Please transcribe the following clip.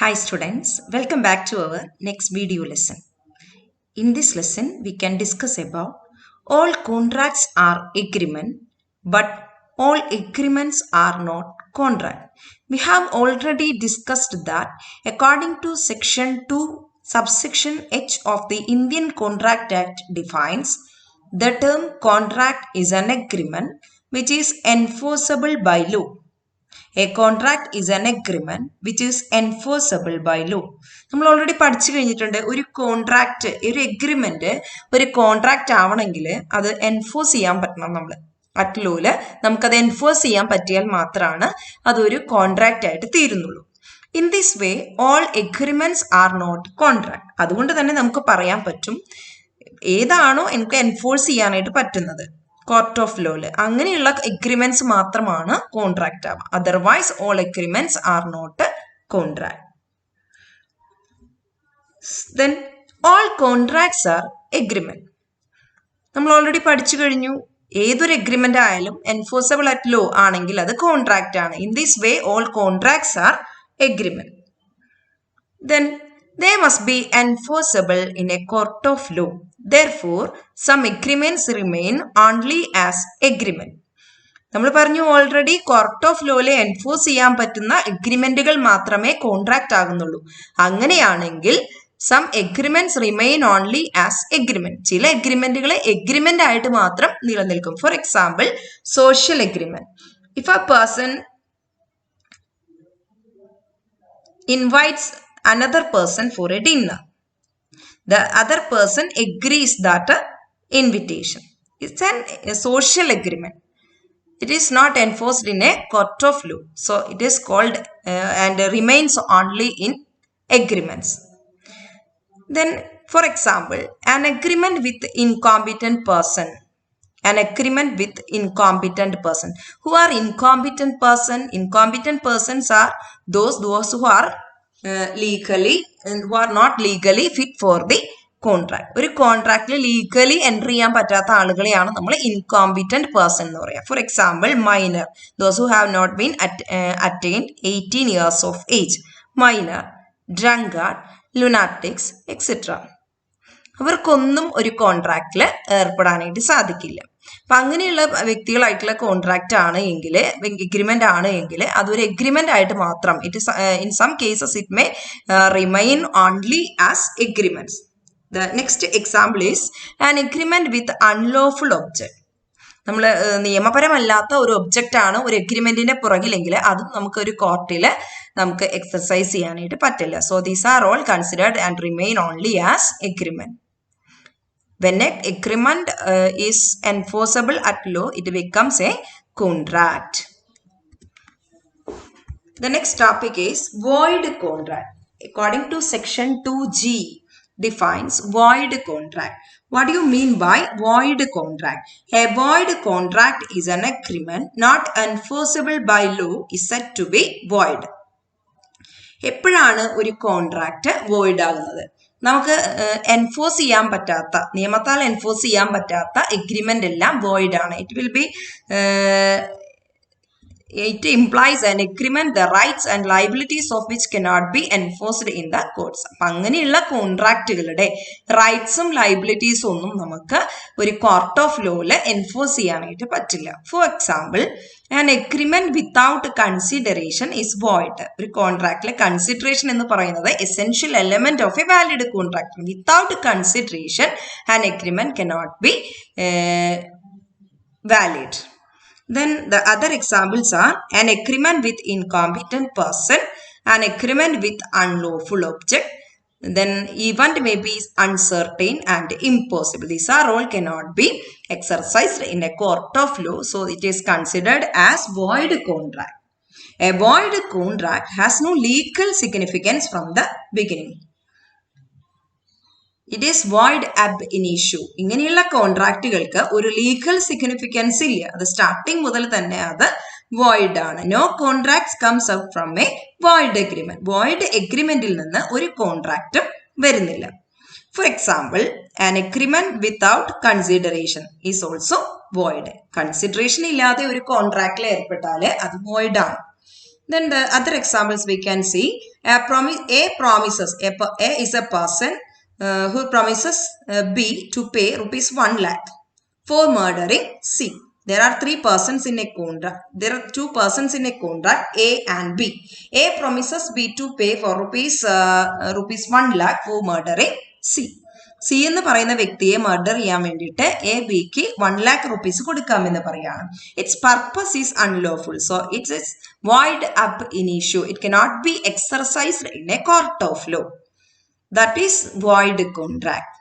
Hi students, welcome back to our next video lesson. In this lesson, we can discuss about all contracts are agreement, but all agreements are not contract. We have already discussed that according to section 2 subsection H of the Indian Contract Act defines the term contract is an agreement which is enforceable by law. A contract is an agreement which is enforceable by law. നമ്മൾ already പഠിച്ചു കഴിഞ്ഞിട്ടുണ്ട് ഒരു contract ഒരു agreement ഒരു contract ആവണമെങ്കിൽ അത് enforce ചെയ്യാൻ പറ്റണം. നമ്മൾ അറ്റ് ലോയില് നമുക്കത് എൻഫോഴ്സ് ചെയ്യാൻ പറ്റിയാൽ മാത്രമാണ് അതൊരു കോൺട്രാക്ട് ആയിട്ട് തീരുന്നുള്ളൂ. In this way all agreements are not contract. അതുകൊണ്ട് തന്നെ നമുക്ക് പറയാൻ പറ്റും ഏതാണോ എനിക്ക് എൻഫോഴ്സ് ചെയ്യാനായിട്ട് പറ്റുന്നത് കോർട്ട് ഓഫ് ലോയില് അങ്ങനെയുള്ള എഗ്രിമെന്റ്സ് മാത്രമാണ് കോൺട്രാക്ട് ആവുക. Otherwise all agreements are not contract. Then all contracts are agreement. നമ്മൾ ഓൾറെഡി പഠിച്ചു കഴിഞ്ഞു ഏതൊരു എഗ്രിമെന്റ് ആയാലും എൻഫോഴ്സബിൾ അറ്റ് ലോ ആണെങ്കിൽ അത് കോൺട്രാക്ട് ആണ്. In this way all contracts are agreement. Then they must be enforceable in a court of law. Therefore, some agreements remain only as agreement. നമ്മൾ പറഞ്ഞു ഓൾറെഡി കോർട്ട് ഓഫ് ലോയിലെ enforce ചെയ്യാൻ പറ്റുന്ന എഗ്രിമെന്റുകൾ മാത്രമേ കോൺട്രാക്ട് ആകുന്നുള്ളൂ. അങ്ങനെയാണെങ്കിൽ some agreements remain only as agreement. ചില എഗ്രിമെന്റുകളെ എഗ്രിമെന്റ് ആയിട്ട് മാത്രം നിലനിൽക്കും. For example social agreement. If a person invites another person for a dinner, the other person agrees that invitation. It's a social agreement. It is not enforced in a court of law, so it is called and remains only in agreements. Then for example, an agreement with incompetent person. An agreement with incompetent person. Who are incompetent person? Incompetent persons are those who are legally and who are not legally fit for the contract. ഒരു കോൺട്രാക്റ്റിൽ legally enter ചെയ്യാൻ പറ്റാത്ത ആളുകളെയാണ് നമ്മൾ incompetent person എന്ന് പറയുക. For example minor, those who have not been attained 18 years of age. Minor, drunkard, lunatics etcetera. അവർക്കൊന്നും ഒരു കോൺട്രാക്റ്റിൽ ഏർപ്പെടാനായിട്ട് സാധിക്കില്ല. അപ്പൊ അങ്ങനെയുള്ള വ്യക്തികളായിട്ടുള്ള കോൺട്രാക്റ്റ് ആണ് എങ്കിൽ, എഗ്രിമെന്റ് ആണ് എങ്കിൽ അതൊരു എഗ്രിമെന്റ് ആയിട്ട് മാത്രം it in some cases it may remain only as agreements. The next example is an agreement with unlawful object. നമ്മൾ നിയമപരമല്ലാത്ത ഒരു ഒബ്ജക്റ്റ് ആണ് ഒരു എഗ്രിമെന്റിന്റെ പുറകിലെങ്കിൽ അത് നമുക്ക് ഒരു കോർട്ടിൽ നമുക്ക് എക്സർസൈസ് ചെയ്യാനായിട്ട് പറ്റില്ല. So these are all considered and remain only as agreement. When an agreement is enforceable at law, it becomes a contract. The next topic is void contract. According to section 2G defines void contract. What do you mean by void contract? A void contract is an agreement not enforceable by law is said to be void. എപ്പോഴാണ് ഒരു contract void ആകുന്നത്? നമുക്ക് enforce ചെയ്യാൻ പറ്റാത്ത, നിയമത്താൽ enforce ചെയ്യാൻ പറ്റാത്ത agreement എല്ലാം void ആണ്. It implies an agreement the rights and liabilities of which cannot be enforced in the courts. അപ്പം അങ്ങനെയുള്ള കോൺട്രാക്റ്റുകളുടെ റൈറ്റ്സും ലൈബിലിറ്റീസും ഒന്നും നമുക്ക് ഒരു കോർട്ട് ഓഫ് ലോയില് എൻഫോഴ്സ് ചെയ്യാനായിട്ട് പറ്റില്ല. For example an agreement without consideration is void. ഒരു കോൺട്രാക്റ്റിലെ കൺസിഡറേഷൻ എന്ന് പറയുന്നത് essential element of A valid contract. Without consideration an agreement cannot be valid. Then the other examples are an agreement with incompetent person, an agreement with unlawful object, then event may be uncertain and impossible. These are all cannot be exercised in a court of law, so it is considered as void contract. A void contract has no legal significance from the beginning. It is void അബ് ഇനീഷ്യോ. ഇങ്ങനെയുള്ള കോൺട്രാക്റ്റുകൾക്ക് ഒരു legal significance ഇല്ല. അത് starting മുതൽ തന്നെ അത് void ആണ്. No contract comes out from a void agreement. Void എഗ്രിമെന്റിൽ നിന്ന് ഒരു കോൺട്രാക്റ്റും വരുന്നില്ല. For example an agreement without consideration is also void. Consideration ഇല്ലാതെ ഒരു കോൺട്രാക്റ്റിൽ ഏർപ്പെട്ടാൽ അത് വോയിഡ് ആണ്. Then the other examples we can see, A promises, A is a person who promises B to pay rupees 1 lakh for murdering C. There are three persons in a contract. There are two persons in a contract, A and B. A promises B to pay for rupees 1 lakh for murdering C. C എന്ന് പറയുന്ന വ്യക്തിയെ murder ചെയ്യാൻ വേണ്ടിയിട്ട് A ബിക്ക് 1 lakh rupees കൊടുക്കാമെന്ന് പറയാണ്. Its purpose is unlawful, so it's is void ab initio. It cannot be exercised in a court of law. That is void contract.